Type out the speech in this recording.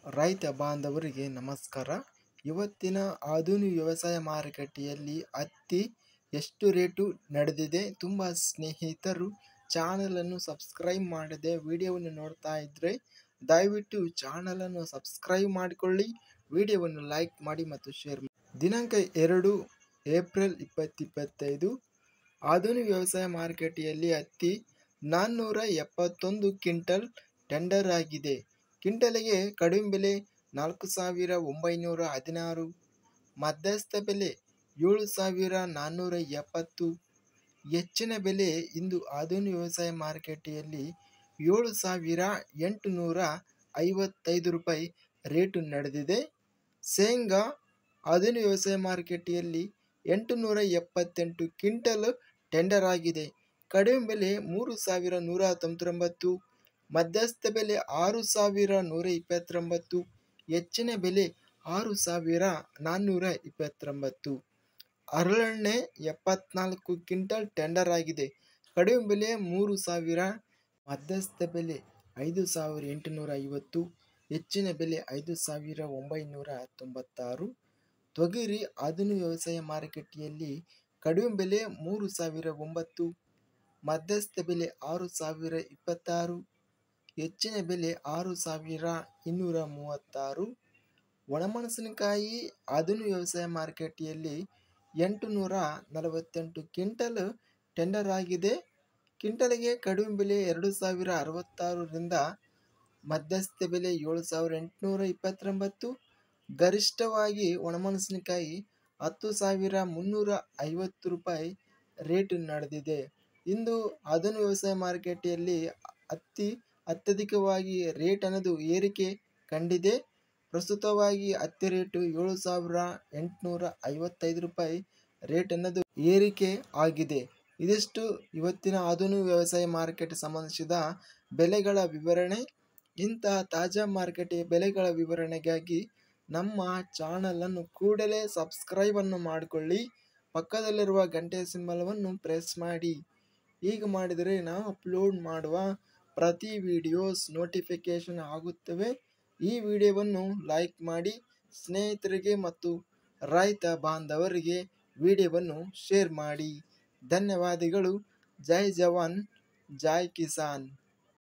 ರೈತ ಬಾಂಧವರಿಗೆ ನಮಸ್ಕಾರ. ಇವತ್ತಿನ ಆಧುನಿಕ ವ್ಯವಸಾಯ ಮಾರುಕಟ್ಟೆಯಲ್ಲಿ ಹತ್ತಿ ಎಷ್ಟು ರೇಟು ನಡೆದಿದೆ? ತುಂಬ ಸ್ನೇಹಿತರು ಚಾನಲನ್ನು ಸಬ್ಸ್ಕ್ರೈಬ್ ಮಾಡದೆ ವಿಡಿಯೋವನ್ನು ನೋಡ್ತಾ ಇದ್ದರೆ ದಯವಿಟ್ಟು ಚಾನಲನ್ನು ಸಬ್ಸ್ಕ್ರೈಬ್ ಮಾಡಿಕೊಳ್ಳಿ, ವಿಡಿಯೋವನ್ನು ಲೈಕ್ ಮಾಡಿ ಮತ್ತು ಶೇರ್ ಮಾಡಿ. ದಿನಾಂಕ 2 ಏಪ್ರಿಲ್ 2025 ಆಧುನಿಕ ವ್ಯವಸಾಯ ಮಾರುಕಟ್ಟೆಯಲ್ಲಿ ಹತ್ತಿ 471 ಕ್ವಿಂಟಲ್ ಟೆಂಡರ್ ಆಗಿದೆ. ಕ್ವಿಂಟಲಿಗೆ ಕಡಿಮೆ ಬೆಲೆ 4,916, ಮಧ್ಯಸ್ಥ ಬೆಲೆ 7,470, ಹೆಚ್ಚಿನ ಬೆಲೆ ಇಂದು ಆಧುನಿಕ ವ್ಯವಸಾಯ ಮಾರುಕಟ್ಟೆಯಲ್ಲಿ 7,855 ರೂಪಾಯಿ ರೇಟು ನಡೆದಿದೆ. ಶೇಂಗಾ ಆಧುನಿಕ ವ್ಯವಸಾಯ ಮಾರುಕಟ್ಟೆಯಲ್ಲಿ 878 ಕ್ವಿಂಟಲ್ ಟೆಂಡರ್ ಆಗಿದೆ. ಕಡಿಮೆ ಬೆಲೆ 3,199, ಮಧ್ಯಸ್ಥ ಬೆಲೆ 6,129, ಹೆಚ್ಚಿನ ಬೆಲೆ 6,429. ಹರಳೆಣ್ಣೆ 74 ಕ್ವಿಂಟಲ್ ಟೆಂಡರ್ ಆಗಿದೆ. ಕಡಿಮೆ ಬೆಲೆ 3,000, ಮಧ್ಯಸ್ಥ ಬೆಲೆ 5,850, ಹೆಚ್ಚಿನ ಬೆಲೆ 5,996. ತೊಗರಿ ಆಧುನಿಕ ವ್ಯವಸಾಯ ಮಾರುಕಟ್ಟೆಯಲ್ಲಿ ಕಡಿಮೆ ಬೆಲೆ 3,009, ಮಧ್ಯಸ್ಥ ಬೆಲೆ 6,026, ಹೆಚ್ಚಿನ ಬೆಲೆ 6,236. ಒಣಮೆಣಸಿನಕಾಯಿ ಆಧುನಿಕ ವ್ಯವಸಾಯ ಮಾರುಕಟ್ಟೆಯಲ್ಲಿ 848 ಕ್ವಿಂಟಲ್ ಟೆಂಡರ್ ಆಗಿದೆ. ಕ್ವಿಂಟಲ್ಗೆ ಕಡಿಮೆ ಬೆಲೆ 2,066 ರಿಂದ ಮಧ್ಯಸ್ಥ ಬೆಲೆ 7,829. ಗರಿಷ್ಠವಾಗಿ ಒಣಮೆಣಸಿನಕಾಯಿ 10,350 ರೂಪಾಯಿ ರೇಟು ನಡೆದಿದೆ. ಇಂದು ಆಧುನಿಕ ವ್ಯವಸಾಯ ಮಾರುಕಟ್ಟೆಯಲ್ಲಿ ಹತ್ತಿ ಅತ್ಯಧಿಕವಾಗಿ ರೇಟ್ ಅನ್ನೋದು ಏರಿಕೆ ಕಂಡಿದೆ. ಪ್ರಸ್ತುತವಾಗಿ ಹತ್ತಿ ರೇಟು 7,855 ರೂಪಾಯಿ ರೇಟ್ ಅನ್ನೋದು ಏರಿಕೆ ಆಗಿದೆ. ಇದಿಷ್ಟು ಇವತ್ತಿನ ಆಧುನಿಕ ವ್ಯವಸಾಯ ಮಾರುಕಟ್ಟೆ ಸಂಬಂಧಿಸಿದ ಬೆಲೆಗಳ ವಿವರಣೆ. ಇಂತಹ ತಾಜಾ ಮಾರುಕಟ್ಟೆ ಬೆಲೆಗಳ ವಿವರಣೆಗಾಗಿ ನಮ್ಮ ಚಾನಲನ್ನು ಕೂಡಲೇ ಸಬ್ಸ್ಕ್ರೈಬನ್ನು ಮಾಡಿಕೊಳ್ಳಿ, ಪಕ್ಕದಲ್ಲಿರುವ ಗಂಟೆ ಸಿಂಬಲವನ್ನು ಪ್ರೆಸ್ ಮಾಡಿ. ಹೀಗೆ ಮಾಡಿದರೆ ನಾವು ಅಪ್ಲೋಡ್ ಮಾಡುವ ಪ್ರತಿ ವಿಡಿಯೋಸ್ ನೋಟಿಫಿಕೇಷನ್ ಆಗುತ್ತವೆ. ಈ ವಿಡಿಯೋವನ್ನು ಲೈಕ್ ಮಾಡಿ, ಸ್ನೇಹಿತರಿಗೆ ಮತ್ತು ರೈತ ಬಾಂಧವರಿಗೆ ವಿಡಿಯೋವನ್ನು ಶೇರ್ ಮಾಡಿ. ಧನ್ಯವಾದಗಳು. ಜೈ ಜವಾನ್, ಜೈ ಕಿಸಾನ್.